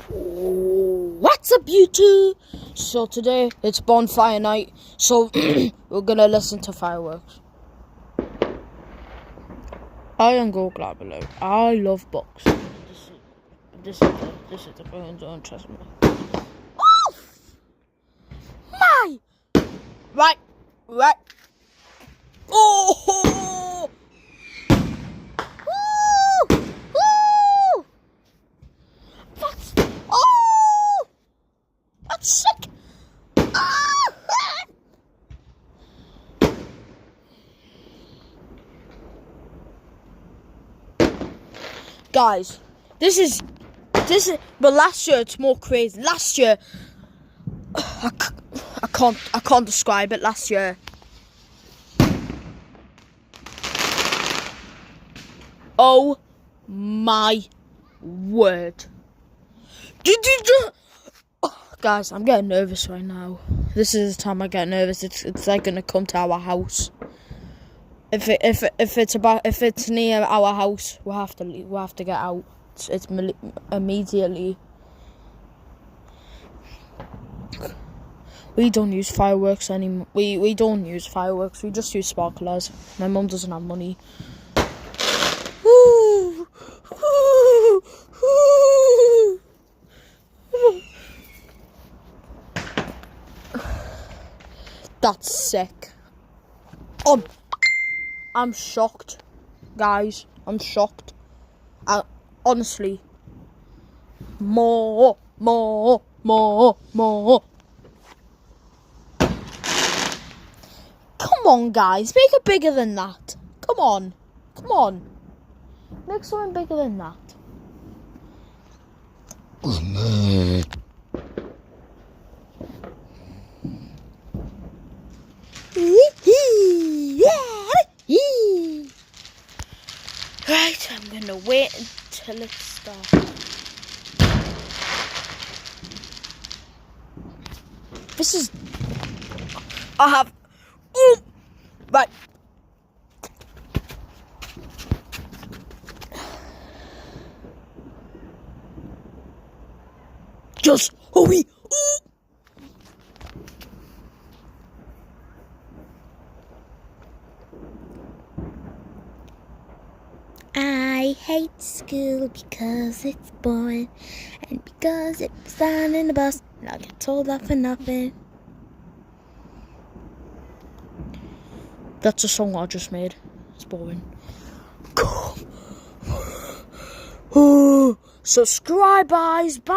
What's up, YouTube? So today it's Bonfire Night, so we're gonna listen to fireworks. I am go glad below. I love books. This is the thing. Don't trust me. Oh my! Right. Oh! Woo! Woo! That's sick. Guys, this is, but last year it's more crazy. Last year, I can't describe it. Last year, oh my word! Guys, I'm getting nervous right now. This is the time I get nervous. It's like gonna come to our house. If it's near our house, we'll have to leave. We'll have to get out. It's immediately. We don't use fireworks anymore. We don't use fireworks. We just use sparklers. My mum doesn't have money. That's sick. I'm shocked, guys. I'm shocked. Honestly. More. Come on, guys. Make it bigger than that. Come on. Make something bigger than that. Right, I'm gonna wait until it starts. This is. I have. Ooh! Right. Just hurry. I hate school because it's boring and because it's down in the bus and I get told off for nothing. That's a song I just made. It's boring. Subscribe, guys. Bye.